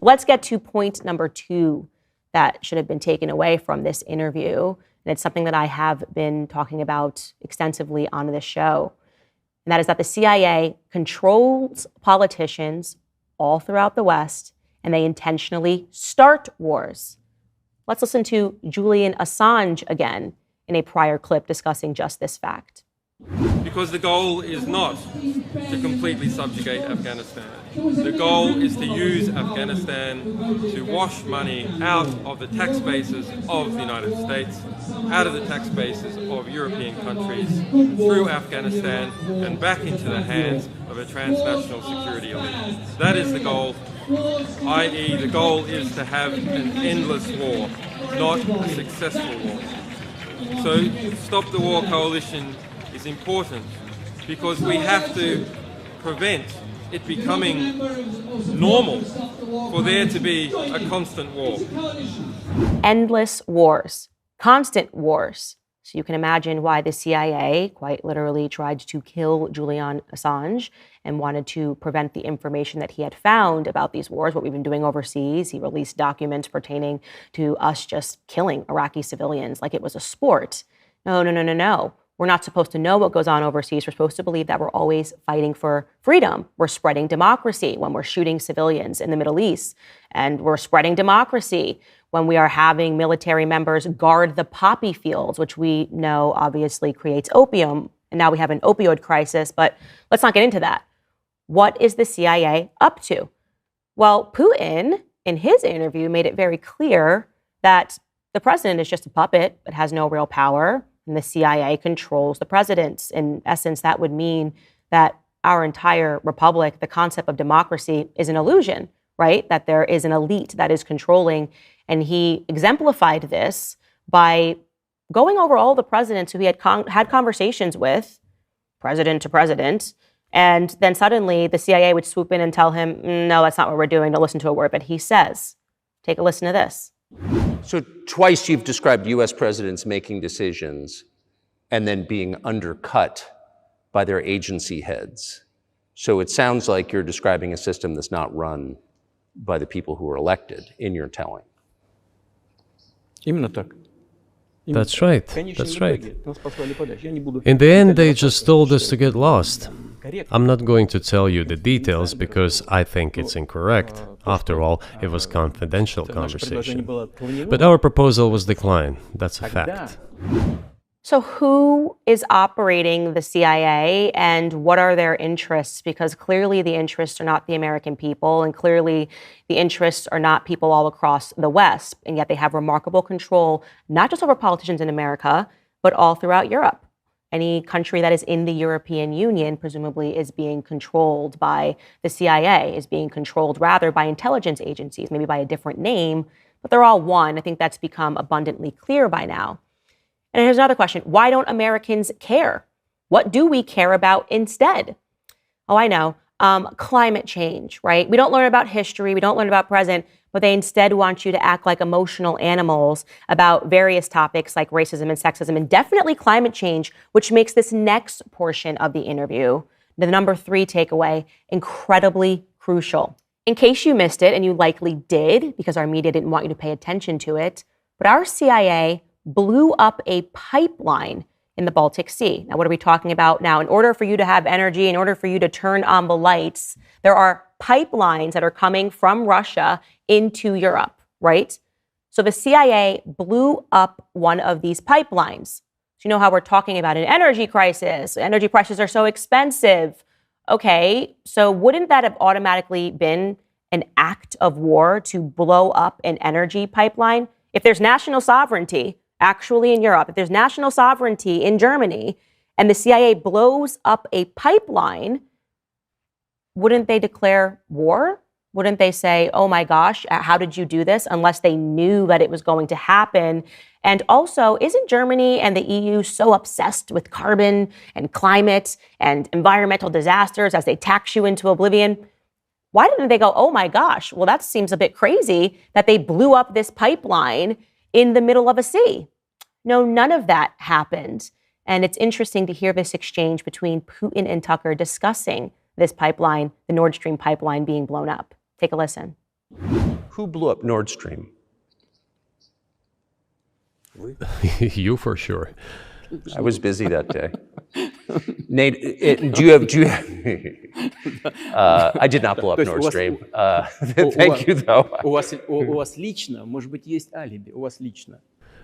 Let's get to point number 2 that should have been taken away from this interview. And it's something that I have been talking about extensively on this show. And that is that the CIA controls politicians all throughout the West, and they intentionally start wars. Let's listen to Julian Assange again in a prior clip discussing just this fact. Because the goal is not to completely subjugate Afghanistan. The goal is to use Afghanistan to wash money out of the tax bases of the United States, out of the tax bases of European countries, through Afghanistan and back into the hands of a transnational security elite. That is the goal, i.e. the goal is to have an endless war, not a successful war. So Stop the War Coalition is important because we have to prevent it becoming normal for there to be a constant war. Endless wars, constant wars. So you can imagine why the CIA quite literally tried to kill Julian Assange and wanted to prevent the information that he had found about these wars, what we've been doing overseas. He released documents pertaining to us just killing Iraqi civilians like it was a sport. No. We're not supposed to know what goes on overseas. We're supposed to believe that we're always fighting for freedom. We're spreading democracy when we're shooting civilians in the Middle East. And we're spreading democracy when we are having military members guard the poppy fields, which we know obviously creates opium. And now we have an opioid crisis, but let's not get into that. What is the CIA up to? Well, Putin, in his interview, made it very clear that the president is just a puppet. It has no real power. And the CIA controls the presidents. In essence, that would mean that our entire republic, the concept of democracy, is an illusion, right? That there is an elite that is controlling. And he exemplified this by going over all the presidents who he had had conversations with, president to president. And then suddenly the CIA would swoop in and tell him, no, that's not what we're doing. Don't listen to a word. But he says, take a listen to this. So twice you've described U.S. presidents making decisions and then being undercut by their agency heads. So it sounds like you're describing a system that's not run by the people who are elected in your telling. That's right. That's right. In the end, they just told us to get lost. I'm not going to tell you the details because I think it's incorrect. After all, it was confidential conversation. But our proposal was declined. That's a fact. So who is operating the CIA and what are their interests? Because clearly the interests are not the American people, and clearly the interests are not people all across the West. And yet they have remarkable control, not just over politicians in America, but all throughout Europe. Any country that is in the European Union presumably is being controlled by the CIA, is being controlled rather by intelligence agencies, maybe by a different name, but they're all one. I think that's become abundantly clear by now. And here's another question. Why don't Americans care? What do we care about instead? Oh, I know. Climate change, right? We don't learn about history. We don't learn about present, but they instead want you to act like emotional animals about various topics like racism and sexism and definitely climate change, which makes this next portion of the interview, the number 3 takeaway, incredibly crucial. In case you missed it, and you likely did because our media didn't want you to pay attention to it, but our CIA blew up a pipeline in the Baltic Sea. Now, what are we talking about now? In order for you to have energy, in order for you to turn on the lights, there are pipelines that are coming from Russia into Europe, right? So the CIA blew up one of these pipelines. So you know how we're talking about an energy crisis. Energy prices are so expensive. Okay, so wouldn't that have automatically been an act of war to blow up an energy pipeline? If there's national sovereignty, actually in Europe, if there's national sovereignty in Germany, and the CIA blows up a pipeline, wouldn't they declare war? Wouldn't they say, oh my gosh, how did you do this? Unless they knew that it was going to happen. And also, isn't Germany and the EU so obsessed with carbon and climate and environmental disasters as they tax you into oblivion? Why didn't they go, oh my gosh, well, that seems a bit crazy that they blew up this pipeline in the middle of a sea? No, none of that happened. And it's interesting to hear this exchange between Putin and Tucker discussing this pipeline, the Nord Stream pipeline being blown up. Take a listen. Who blew up Nord Stream? You for sure. I was busy that day. Nate, do you have I did not blow up Nord Stream. Thank you, though. У вас лично, может быть, есть алиби, у вас лично.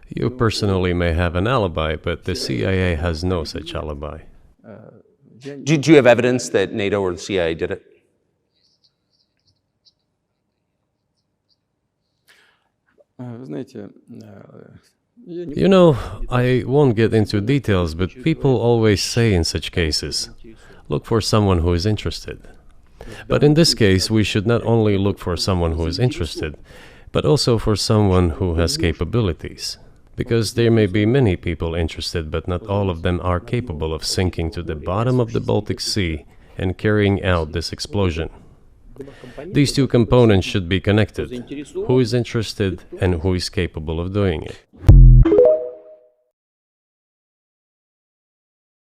You personally may have an alibi, but the CIA has no such alibi. Do you have evidence that NATO or the CIA did it? Вы знаете, You know, I won't get into details, but people always say in such cases, look for someone who is interested. But in this case, we should not only look for someone who is interested, but also for someone who has capabilities. Because there may be many people interested, but not all of them are capable of sinking to the bottom of the Baltic Sea and carrying out this explosion. These two components should be connected: who is interested and who is capable of doing it.